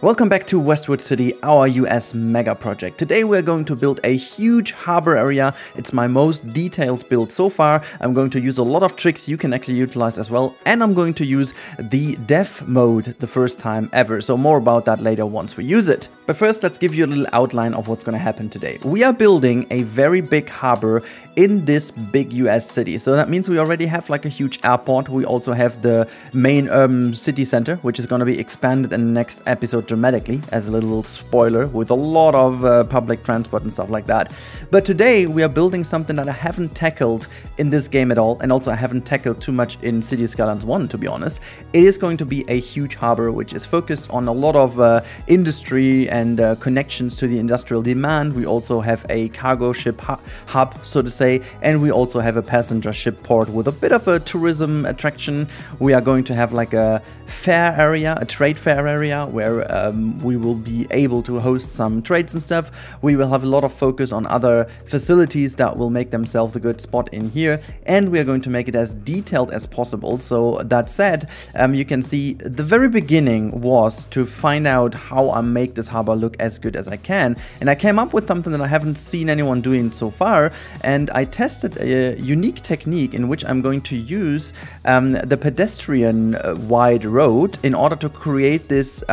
Welcome back to Westwood City, our US mega project. Today we're going to build a huge harbor area. It's my most detailed build so far. I'm going to use a lot of tricks you can actually utilize as well. And I'm going to use the dev mode the first time ever. So more about that later once we use it. But first, let's give you a little outline of what's going to happen today. We are building a very big harbor in this big US city. So that means we already have like a huge airport. We also have the main urban city center, which is going to be expanded in the next episode dramatically, as a little spoiler, with a lot of public transport and stuff like that. But today we are building something that I haven't tackled in this game at all, and also I haven't tackled too much in City Skylines 1, to be honest. It is going to be a huge harbor which is focused on a lot of industry and connections to the industrial demand. We also have a cargo ship hub, so to say, and we also have a passenger ship port with a bit of a tourism attraction. We are going to have like a fair area, a trade fair area, where we will be able to host some trades and stuff. We will have a lot of focus on other facilities that will make themselves a good spot in here, and we are going to make it as detailed as possible. So that said, you can see the very beginning was to find out how I make this harbor look as good as I can, and I came up with something that I haven't seen anyone doing so far, and I tested a unique technique in which I'm going to use the pedestrian wide road in order to create this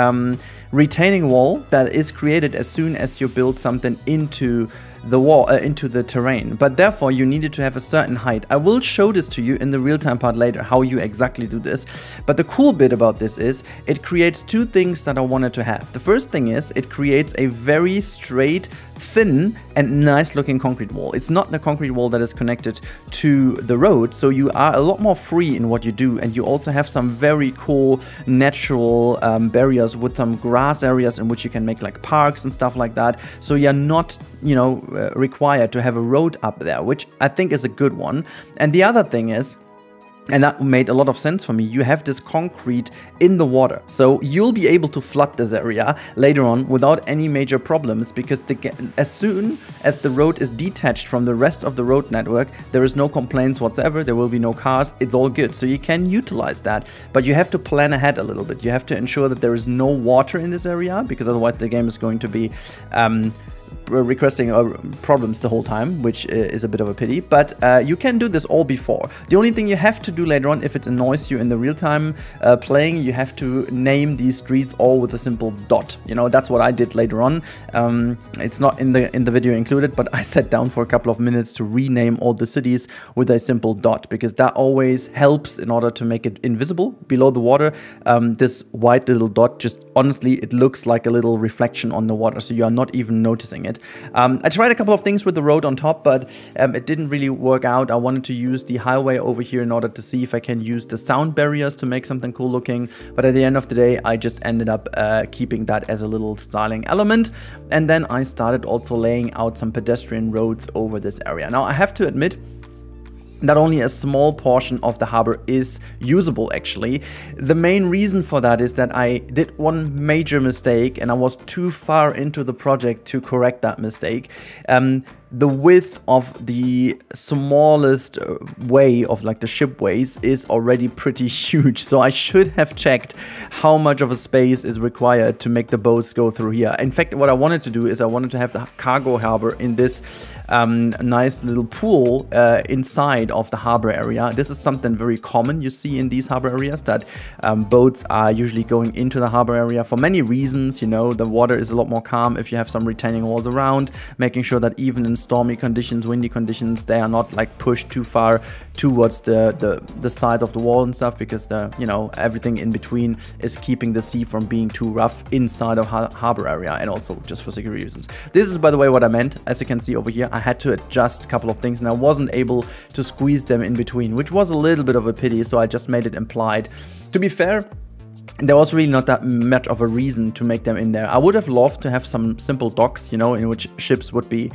retaining wall that is created as soon as you build something into the wall, into the terrain, but therefore you needed to have a certain height. I will show this to you in the real-time part later, how you exactly do this. But the cool bit about this is it creates two things that I wanted to have. The first thing is it creates a very straight, thin and nice looking concrete wall. It's not the concrete wall that is connected to the road, so you are a lot more free in what you do, and you also have some very cool natural barriers with some grass areas in which you can make like parks and stuff like that. So you're not, you know, required to have a road up there, which I think is a good one. And the other thing is, and that made a lot of sense for me, you have this concrete in the water. So you'll be able to flood this area later on without any major problems, because as soon as the road is detached from the rest of the road network, there is no complaints whatsoever, there will be no cars, it's all good. So you can utilize that, but you have to plan ahead a little bit. You have to ensure that there is no water in this area, because otherwise the game is going to be requesting problems the whole time, which is a bit of a pity. But you can do this all before. The only thing you have to do later on, if it annoys you in the real-time playing, you have to name these streets all with a simple dot. You know, that's what I did later on. It's not in the video included, but I sat down for a couple of minutes to rename all the cities with a simple dot, because that always helps in order to make it invisible below the water. This white little dot, just honestly, it looks like a little reflection on the water, so you are not even noticing it. I tried a couple of things with the road on top, but it didn't really work out. I wanted to use the highway over here in order to see if I can use the sound barriers to make something cool looking, but at the end of the day I just ended up keeping that as a little styling element. And then I started also laying out some pedestrian roads over this area. Now I have to admit that only a small portion of the harbor is usable, actually. The main reason for that is that I did one major mistake, and I was too far into the project to correct that mistake. The width of the smallest way of like the shipways is already pretty huge, so I should have checked how much of a space is required to make the boats go through here. In fact, what I wanted to do is I wanted to have the cargo harbor in this nice little pool inside of the harbor area. This is something very common you see in these harbor areas, that boats are usually going into the harbor area for many reasons. You know, the water is a lot more calm if you have some retaining walls around, making sure that even in stormy conditions, windy conditions, they are not like pushed too far towards the side of the wall and stuff, because the, you know, everything in between is keeping the sea from being too rough inside of harbor area, and also just for security reasons. This is, by the way, what I meant. As you can see over here, I had to adjust a couple of things, and I wasn't able to squeeze them in between, which was a little bit of a pity, so I just made it implied. To be fair, there was really not that much of a reason to make them in there. I would have loved to have some simple docks, you know, in which ships would be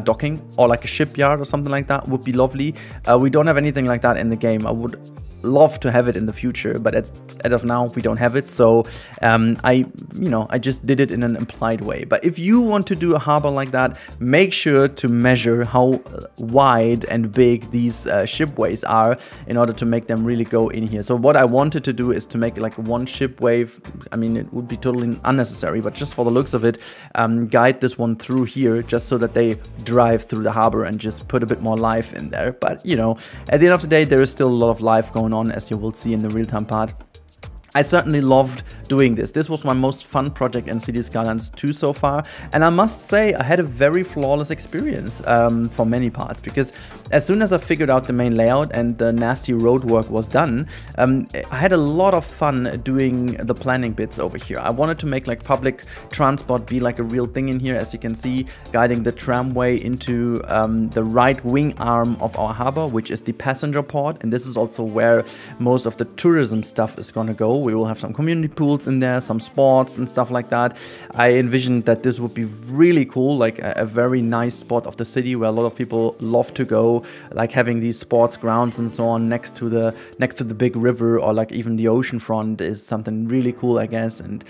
docking, or like a shipyard or something like that would be lovely. We don't have anything like that in the game. I would love to have it in the future, but as of now we don't have it. So I just did it in an implied way. But if you want to do a harbor like that, make sure to measure how wide and big these shipways are in order to make them really go in here. So what I wanted to do is to make like one shipway. I mean, it would be totally unnecessary, but just for the looks of it, guide this one through here just so that they drive through the harbor and just put a bit more life in there. But you know, at the end of the day, there is still a lot of life going on, as you will see in the real-time part. I certainly loved doing this. This was my most fun project in City Skylines 2 so far, and I must say I had a very flawless experience for many parts, because as soon as I figured out the main layout and the nasty road work was done, I had a lot of fun doing the planning bits over here. I wanted to make like public transport be like a real thing in here, as you can see, guiding the tramway into the right wing arm of our harbor, which is the passenger port, and this is also where most of the tourism stuff is gonna go. We will have some community pools in there, some sports and stuff like that. I envisioned that this would be really cool, like a very nice spot of the city where a lot of people love to go, like having these sports grounds and so on next to the big river, or like even the ocean front is something really cool, I guess. And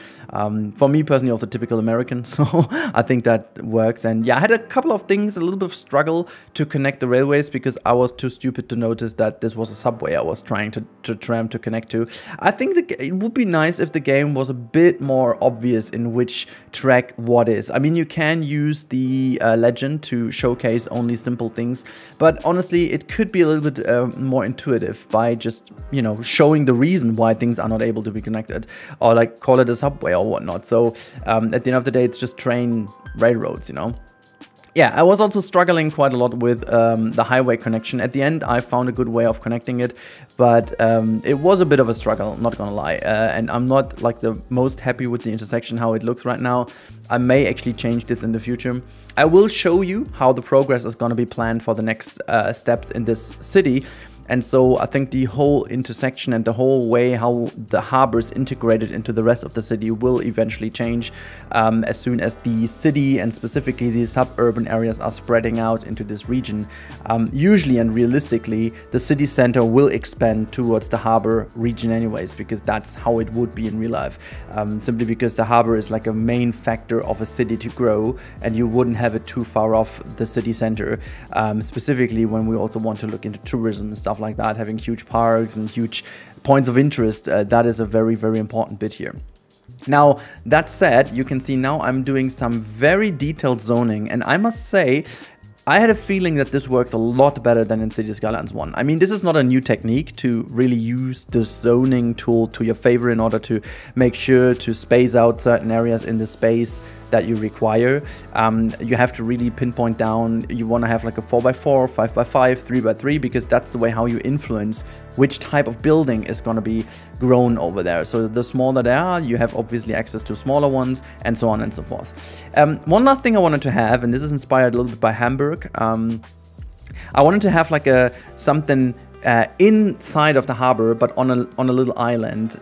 for me personally, also typical American, so I think that works. And yeah, I had a couple of things, a little bit of struggle to connect the railways because I was too stupid to notice that this was a subway I was trying to tram to connect to. I think it would be nice if the game was a bit more obvious in which track what is. I mean, you can use the legend to showcase only simple things, but honestly, it could be a little bit more intuitive by just, you know, showing the reason why things are not able to be connected, or like call it a subway or whatnot. So at the end of the day, it's just train railroads, you know. Yeah, I was also struggling quite a lot with the highway connection. At the end, I found a good way of connecting it, but it was a bit of a struggle, not gonna lie. And I'm not like the most happy with the intersection, how it looks right now. I may actually change this in the future. I will show you how the progress is gonna be planned for the next steps in this city. And so I think the whole intersection and the whole way how the harbor is integrated into the rest of the city will eventually change as soon as the city and specifically the suburban areas are spreading out into this region. Usually and realistically, the city center will expand towards the harbor region anyways, because that's how it would be in real life. Simply because the harbor is like a main factor of a city to grow, and you wouldn't have it too far off the city center, specifically when we also want to look into tourism and stuff like that, having huge parks and huge points of interest. That is a very, very important bit here. Now, that said, you can see now I'm doing some very detailed zoning, and I must say, I had a feeling that this works a lot better than in City Skylines 1. I mean, this is not a new technique to really use the zoning tool to your favor in order to make sure to space out certain areas in the space that you require. You have to really pinpoint down, you want to have like a 4x4, 5x5, 3x3, because that's the way how you influence which type of building is going to be grown over there. So the smaller they are, you have obviously access to smaller ones, and so on and so forth. One last thing I wanted to have, and this is inspired a little bit by Hamburg, I wanted to have like something inside of the harbor, but on a little island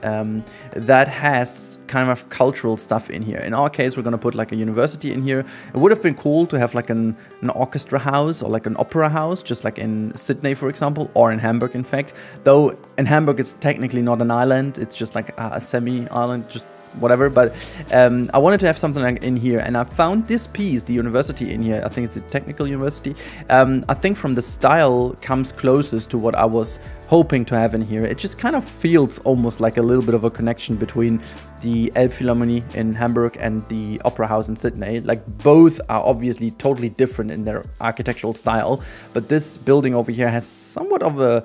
that has kind of cultural stuff in here. In our case, we're gonna put like a university in here. It would have been cool to have like an orchestra house or like an opera house, just like in Sydney, for example, or in Hamburg, in fact. Though in Hamburg, it's technically not an island; it's just like a semi-island, just whatever. But I wanted to have something like in here, and I found this piece, the university in here. I think it's a technical university. I think from the style comes closest to what I was hoping to have in here. It just kind of feels almost like a little bit of a connection between the Elbphilharmonie in Hamburg and the Opera House in Sydney. Like, both are obviously totally different in their architectural style, but this building over here has somewhat of a,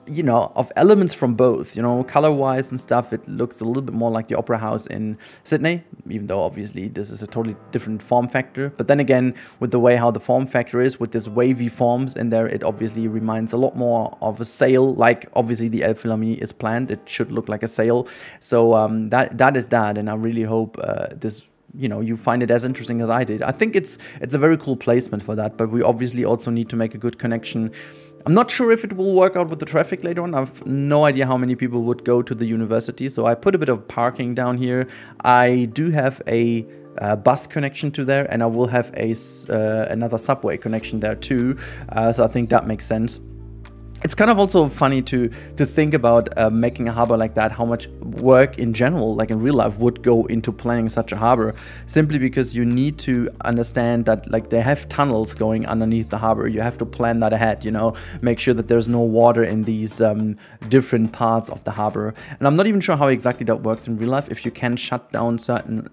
you know, of elements from both, you know, color-wise and stuff. It looks a little bit more like the Opera House in Sydney, even though obviously this is a totally different form factor. But then again, with the way how the form factor is, with this wavy forms in there, it obviously reminds a lot more of a sail, like obviously the Elbphilharmonie is planned. It should look like a sail. So that is that, and I really hope this, you know, you find it as interesting as I did. I think it's a very cool placement for that, but we obviously also need to make a good connection. I'm not sure if it will work out with the traffic later on. I have no idea how many people would go to the university, so I put a bit of parking down here. I do have a bus connection to there, and I will have another subway connection there too, so I think that makes sense. it's kind of also funny to think about making a harbor like that, how much work in general, like in real life, would go into planning such a harbor, simply because you need to understand that like they have tunnels going underneath the harbor. You have to plan that ahead, you know, make sure that there's no water in these different parts of the harbor. And I'm not even sure how exactly that works in real life, if you can shut down certain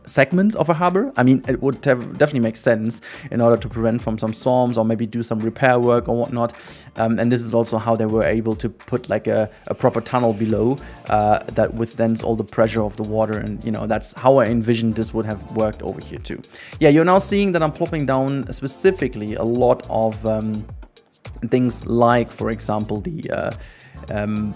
segments of a harbor. I mean, it would definitely make sense in order to prevent from some storms or maybe do some repair work or whatnot. And this is also how they were able to put like a proper tunnel below that withstands all the pressure of the water. And, you know, that's how I envisioned this would have worked over here too. Yeah, you're now seeing that I'm plopping down specifically a lot of things like, for example, the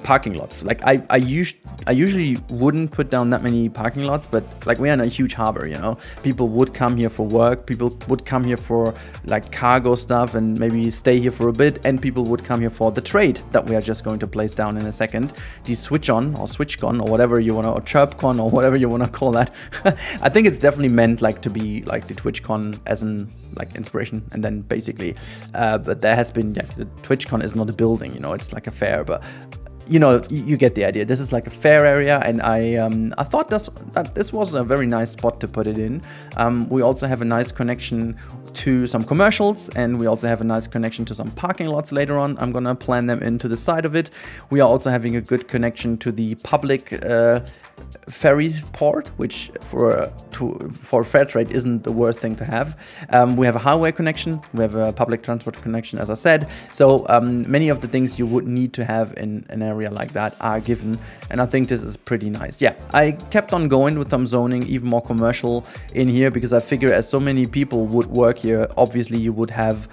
parking lots. Like I usually wouldn't put down that many parking lots, but like we're in a huge harbor, you know, people would come here for work, people would come here for like cargo stuff and maybe stay here for a bit, and people would come here for the trade that we are just going to place down in a second, the switch on or switch con or whatever you want to, or chirp con or whatever you want to call that. I think it's definitely meant like to be like the TwitchCon as in like inspiration, and then basically but there has been, yeah, the TwitchCon is not a building, you know, it's like a fair, but you know, you get the idea. This is like a fair area, and I thought that this was a very nice spot to put it in. We also have a nice connection to some commercials, and we also have a nice connection to some parking lots later on. I'm gonna plan them into the side of it. We are also having a good connection to the public ferry port, which for fair trade isn't the worst thing to have. We have a highway connection, we have a public transport connection, as I said. So many of the things you would need to have in an area like that are given, and I think this is pretty nice. Yeah, I kept on going with some zoning, even more commercial in here, because I figure as so many people would work here, obviously you would have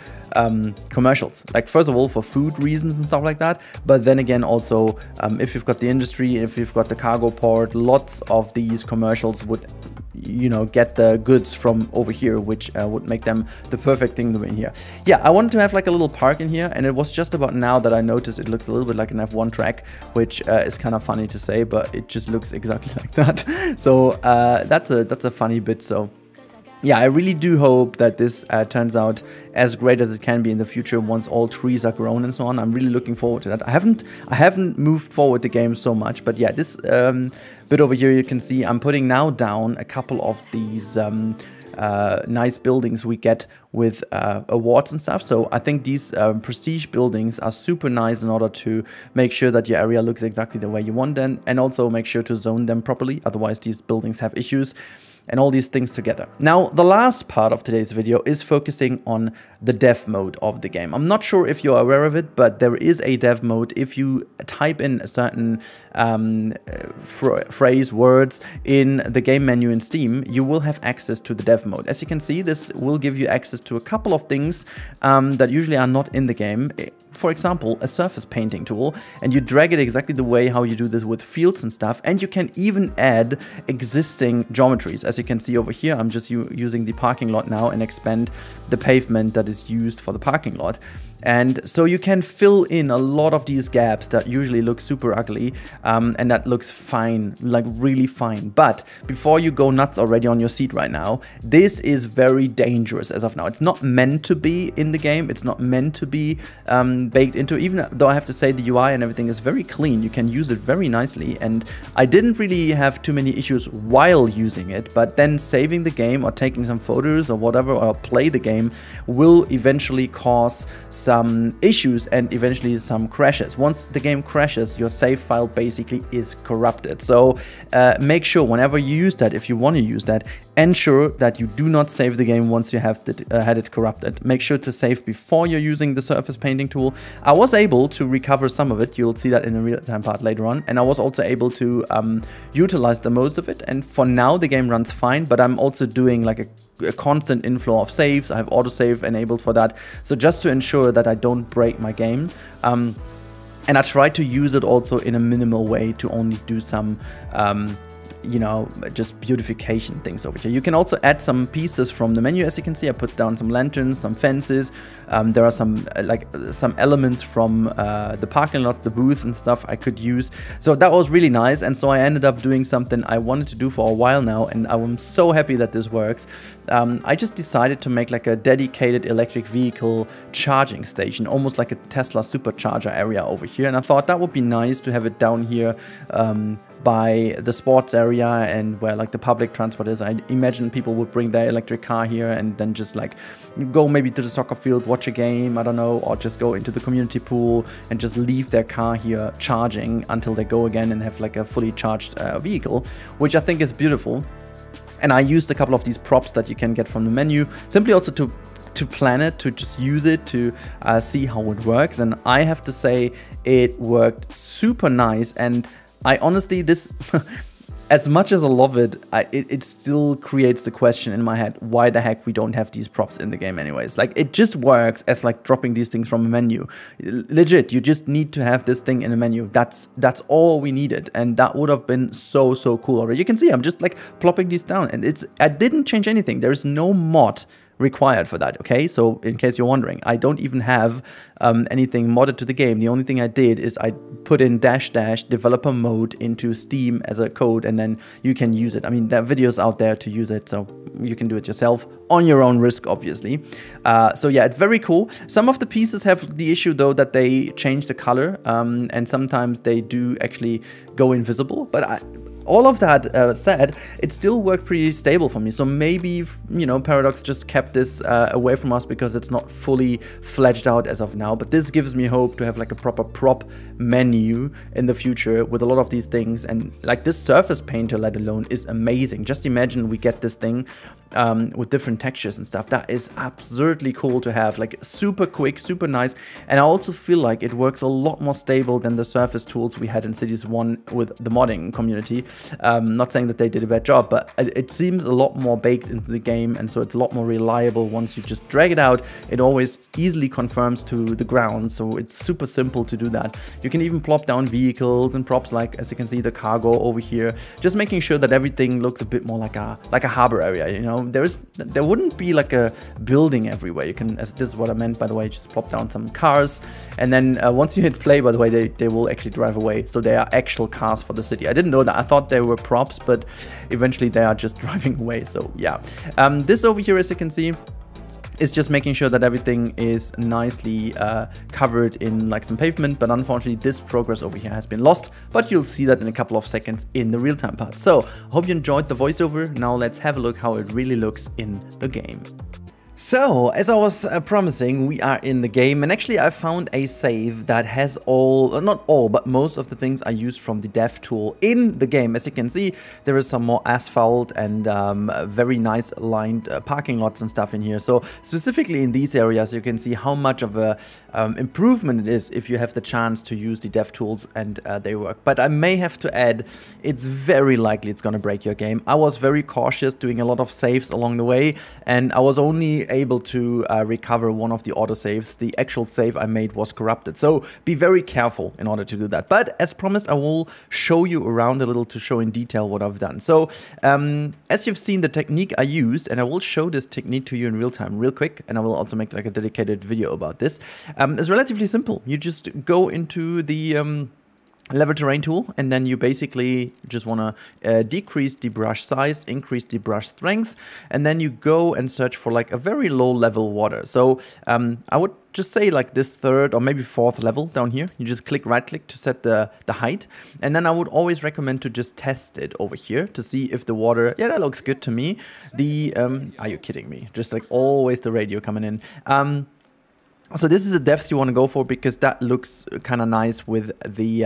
commercials, like first of all for food reasons and stuff like that, but then again also if you've got the industry, if you've got the cargo port, lots of these commercials would, you know, get the goods from over here, which would make them the perfect thing to be in here. Yeah, I wanted to have like a little park in here, and it was just about now that I noticed it looks a little bit like an F1 track, which is kind of funny to say, but it just looks exactly like that. So that's a funny bit. So yeah, I really do hope that this turns out as great as it can be in the future once all trees are grown and so on. I'm really looking forward to that. I haven't moved forward the game so much, but yeah, this bit over here you can see I'm putting now down a couple of these nice buildings we get with awards and stuff. So I think these prestige buildings are super nice in order to make sure that your area looks exactly the way you want them, and also make sure to zone them properly, otherwise these buildings have issues. And all these things together. Now, the last part of today's video is focusing on the dev mode of the game. I'm not sure if you're aware of it, but there is a dev mode. If you type in a certain phrase, words in the game menu in Steam, you will have access to the dev mode. As you can see, this will give you access to a couple of things that usually are not in the game. For example, a surface painting tool, and you drag it exactly the way how you do this with fields and stuff, and you can even add existing geometries. As you can see over here, I'm just using the parking lot now and expand the pavement that is used for the parking lot. And so you can fill in a lot of these gaps that usually look super ugly, and that looks fine, like really fine. But before you go nuts already on your seat right now, this is very dangerous as of now. It's not meant to be in the game. It's not meant to be baked into, even though I have to say the UI and everything is very clean. You can use it very nicely, and I didn't really have too many issues while using it, but then saving the game or taking some photos or whatever, or play the game, will eventually cause some issues and eventually some crashes. Once the game crashes, your save file basically is corrupted. So make sure whenever you use that, if you want to use that, ensure that you do not save the game once you have had it corrupted. Make sure to save before you're using the surface painting tool. I was able to recover some of it. You'll see that in the real-time part later on. And I was also able to utilize the most of it. And for now, the game runs fine, but I'm also doing like a constant inflow of saves. I have autosave enabled for that. So just to ensure that I don't break my game. And I try to use it also in a minimal way to only do some you know, just beautification things over here. You can also add some pieces from the menu. As you can see, I put down some lanterns, some fences. There are some some elements from the parking lot, the booth and stuff I could use. So that was really nice. And so I ended up doing something I wanted to do for a while now, and I'm so happy that this works. I just decided to make like a dedicated electric vehicle charging station, almost like a Tesla supercharger area over here. And I thought that would be nice to have it down here by the sports area and where like the public transport is. I imagine people would bring their electric car here and then just like go maybe to the soccer field, watch a game, I don't know, or just go into the community pool and just leave their car here charging until they go again and have like a fully charged vehicle, which I think is beautiful. And I used a couple of these props that you can get from the menu, simply also to plan it, to just use it, to see how it works. And I have to say it worked super nice. And I honestly, this, as much as I love it, it still creates the question in my head, why the heck we don't have these props in the game anyways? Like, it just works as like dropping these things from a menu. Legit, you just need to have this thing in a menu. That's all we needed, and that would have been so cool already. You can see I'm just like plopping these down, and I didn't change anything. There is no mod required for that, okay? So in case you're wondering, I don't even have anything modded to the game. The only thing I did is I put in -- developer mode into Steam as a code, and then you can use it. I mean, there are videos out there to use it, so you can do it yourself on your own risk, obviously. So yeah, it's very cool. Some of the pieces have the issue though that they change the color, and sometimes they do actually go invisible, but all of that said, it still worked pretty stable for me. So maybe, you know, Paradox just kept this away from us because it's not fully fledged out as of now. But this gives me hope to have like a proper prop menu in the future with a lot of these things. And like this surface painter, let alone, is amazing. Just imagine we get this thing with different textures and stuff. That is absurdly cool to have, like super quick, super nice. And I also feel like it works a lot more stable than the surface tools we had in Cities 1 with the modding community. Not saying that they did a bad job, but it seems a lot more baked into the game, and so it's a lot more reliable. Once you just drag it out, it always easily confirms to the ground, so it's super simple to do that. You can even plop down vehicles and props, like as you can see the cargo over here, just making sure that everything looks a bit more like a harbor area. You know, there wouldn't be like a building everywhere. You can, as this is what I meant, by the way, just plop down some cars, and then once you hit play, by the way, they will actually drive away. So they are actual cars for the city. I didn't know that. I thought they were props, but eventually they are just driving away. So yeah, this over here, as you can see, is just making sure that everything is nicely covered in like some pavement, but unfortunately this progress over here has been lost, but you'll see that in a couple of seconds in the real-time part. So I hope you enjoyed the voiceover. Now let's have a look how it really looks in the game. So, as I was promising, we are in the game, and actually I found a save that has not all, but most of the things I used from the dev tool in the game. As you can see, there is some more asphalt and very nice lined parking lots and stuff in here. So, specifically in these areas, you can see how much of a improvement it is if you have the chance to use the dev tools and they work. But I may have to add, it's very likely it's going to break your game. I was very cautious doing a lot of saves along the way, and I was only able to recover one of the autosaves. The actual save I made was corrupted, so be very careful in order to do that. But as promised, I will show you around a little to show in detail what I've done. So as you've seen the technique I used, and I will show this technique to you in real time real quick, and I will also make like a dedicated video about this. It's relatively simple. You just go into the level terrain tool, and then you basically just want to decrease the brush size, increase the brush strength, and then you go and search for like a very low level water. So I would just say like this third or maybe fourth level down here. You just right click to set the height, and then I would always recommend to just test it over here to see if the water, yeah, that looks good to me. Are you kidding me? Just like always the radio coming in. So this is the depth you want to go for, because that looks kind of nice with the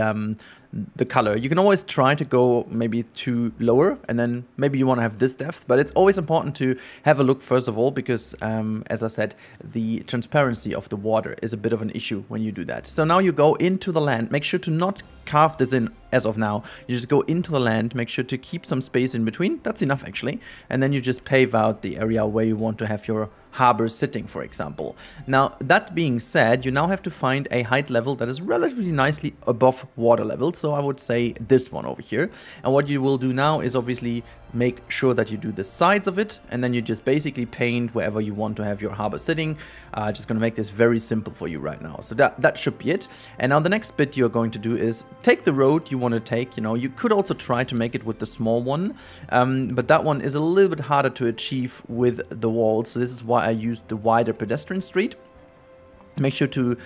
color. You can always try to go maybe too lower, and then maybe you want to have this depth, but it's always important to have a look first of all, because as I said, the transparency of the water is a bit of an issue when you do that. So now you go into the land, make sure to not carve this in as of now. You just go into the land, make sure to keep some space in between. That's enough actually. And then you just pave out the area where you want to have your harbor sitting, for example. Now, that being said, you now have to find a height level that is relatively nicely above water level. also I would say this one over here. And what you will do now is obviously make sure that you do the sides of it, and then you just basically paint wherever you want to have your harbor sitting. Just going to make this very simple for you right now. So that should be it. And now the next bit you're going to do is take the road you want to take. You know, you could also try to make it with the small one, but that one is a little bit harder to achieve with the walls. So this is why I used the wider pedestrian street. Make sure to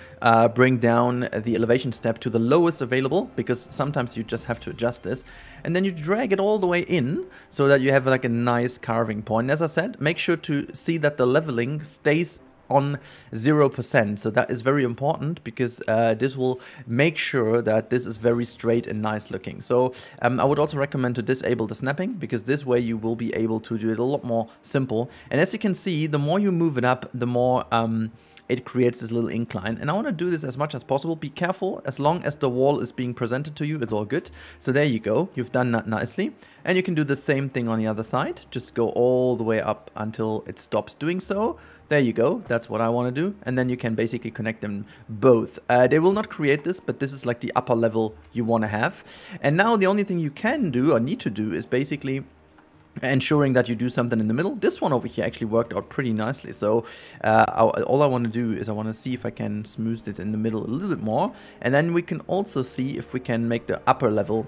bring down the elevation step to the lowest available, because sometimes you just have to adjust this. And then you drag it all the way in so that you have like a nice carving point. As I said, make sure to see that the leveling stays on 0%. So that is very important, because this will make sure that this is very straight and nice looking. So I would also recommend to disable the snapping, because this way you will be able to do it a lot more simple. And as you can see, the more you move it up, the more it creates this little incline. And I want to do this as much as possible. Be careful, as long as the wall is being presented to you, it's all good. So there you go, you've done that nicely. And you can do the same thing on the other side. Just go all the way up until it stops doing so. There you go, that's what I want to do. And then you can basically connect them both. They will not create this, but this is like the upper level you want to have. And now the only thing you can do or need to do is basically ensuring that you do something in the middle. This one over here actually worked out pretty nicely. So all I want to do is I want to see if I can smooth it in the middle a little bit more. And then we can also see if we can make the upper level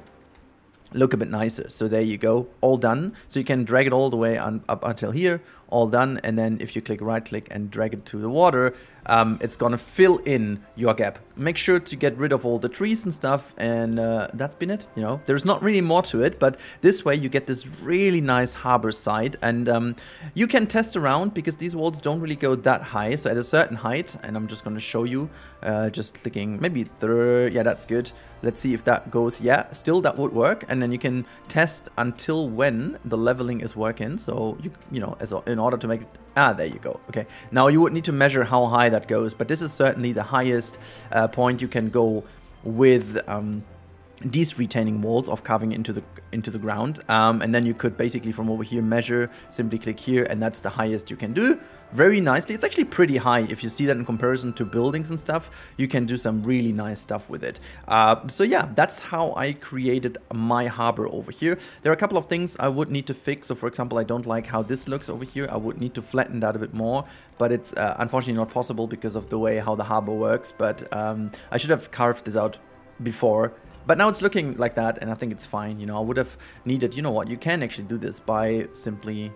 look a bit nicer. So there you go, all done. So you can drag it all the way up until here, all done. And then if you click right click and drag it to the water, it's gonna fill in your gap. Make sure to get rid of all the trees and stuff, and that's been it. You know, there's not really more to it, but this way you get this really nice harbor side. And you can test around, because these walls don't really go that high. So at a certain height, and I'm just gonna show you, just clicking maybe third. Yeah, that's good. Let's see if that goes. Yeah, still that would work. And then you can test until when the leveling is working. So you know, in order to make it, there you go. Okay, now you would need to measure how high that goes, but this is certainly the highest point you can go with these retaining walls of carving into the ground. And then you could basically from over here measure, simply click here, and that's the highest you can do. Very nicely. It's actually pretty high. If you see that in comparison to buildings and stuff, you can do some really nice stuff with it. So yeah, that's how I created my harbor over here. There are a couple of things I would need to fix. So for example, I don't like how this looks over here. I would need to flatten that a bit more, but it's unfortunately not possible because of the way how the harbor works. But I should have carved this out before. But now it's looking like that, and I think it's fine. You know, I would have needed, you know what, you can actually do this by simply,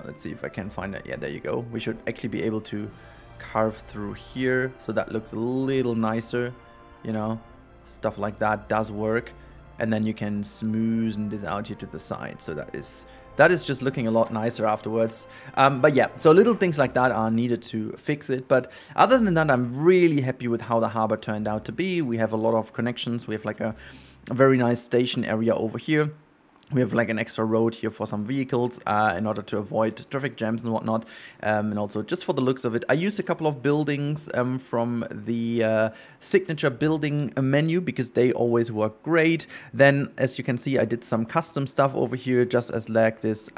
let's see if I can find it. Yeah, there you go. We should actually be able to carve through here, so that looks a little nicer, you know, stuff like that does work. And then you can smoothen this out here to the side, so that is just looking a lot nicer afterwards. But yeah, so little things like that are needed to fix it. But other than that, I'm really happy with how the harbor turned out to be. We have a lot of connections. We have like a very nice station area over here. We have like an extra road here for some vehicles in order to avoid traffic jams and whatnot. And also just for the looks of it, I used a couple of buildings from the signature building menu, because they always work great. Then, as you can see, I did some custom stuff over here, just as like this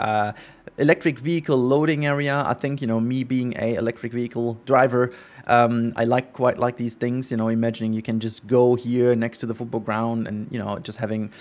electric vehicle loading area. I think, you know, me being a electric vehicle driver, I quite like these things, you know, imagining you can just go here next to the football ground and, you know, just having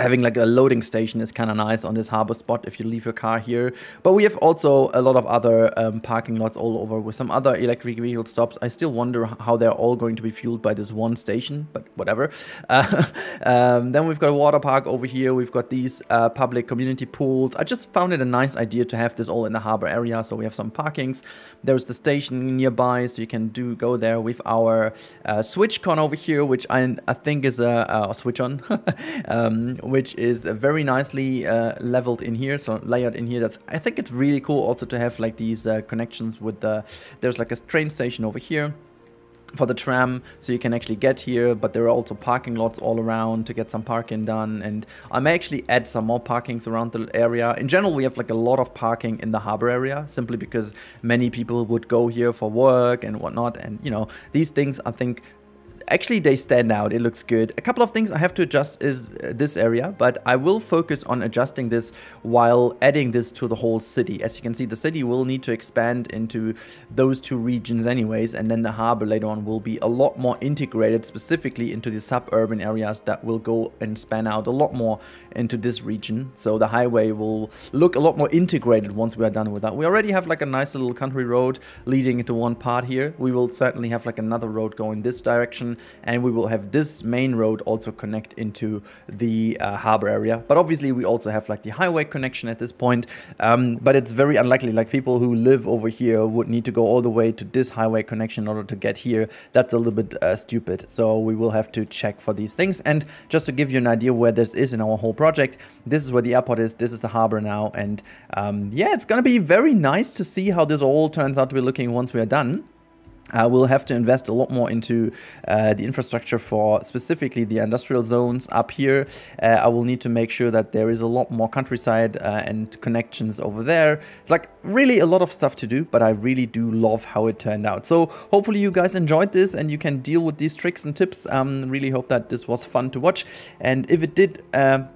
like a loading station is kind of nice on this harbor spot if you leave your car here. But we have also a lot of other parking lots all over with some other electric vehicle stops. I still wonder how they're all going to be fueled by this one station, but whatever. Then we've got a water park over here. We've got these public community pools. I just found it a nice idea to have this all in the harbor area. So we have some parkings. There's the station nearby, so you can go there with our switch con over here, which I think is a switch on. Which is very nicely leveled in here, so layered in here. I think it's really cool also to have like these connections with there's like a train station over here for the tram, so you can actually get here, but there are also parking lots all around to get some parking done. And I may actually add some more parkings around the area. In general, we have like a lot of parking in the harbor area, simply because many people would go here for work and whatnot. And you know, these things, I think, actually they stand out. It looks good. A couple of things I have to adjust is this area, but I will focus on adjusting this while adding this to the whole city. As you can see, the city will need to expand into those two regions anyways, and then the harbor later on will be a lot more integrated specifically into the suburban areas that will go and span out a lot more into this region. So the highway will look a lot more integrated once we are done with that. We already have like a nice little country road leading into one part here. We will certainly have like another road going this direction, and we will have this main road also connect into the harbor area. But obviously we also have like the highway connection at this point, but it's very unlikely like people who live over here would need to go all the way to this highway connection in order to get here. That's a little bit stupid, so we will have to check for these things. And just to give you an idea where this is in our whole project, this is where the airport is, this is the harbor now, and yeah, it's gonna be very nice to see how this all turns out to be looking once we are done. We'll have to invest a lot more into the infrastructure for specifically the industrial zones up here. I will need to make sure that there is a lot more countryside and connections over there. It's like really a lot of stuff to do, but I really do love how it turned out. So hopefully you guys enjoyed this and you can deal with these tricks and tips. Really hope that this was fun to watch. And if it did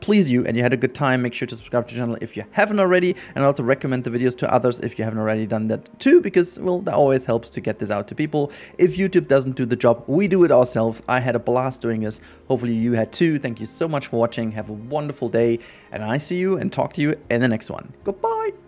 please you and you had a good time, make sure to subscribe to the channel if you haven't already, and also recommend the videos to others if you haven't already done that too, because, well, that always helps to get this out to people. If YouTube doesn't do the job, we do it ourselves. I had a blast doing this. Hopefully you had too. Thank you so much for watching. Have a wonderful day, and I see you and talk to you in the next one. Goodbye.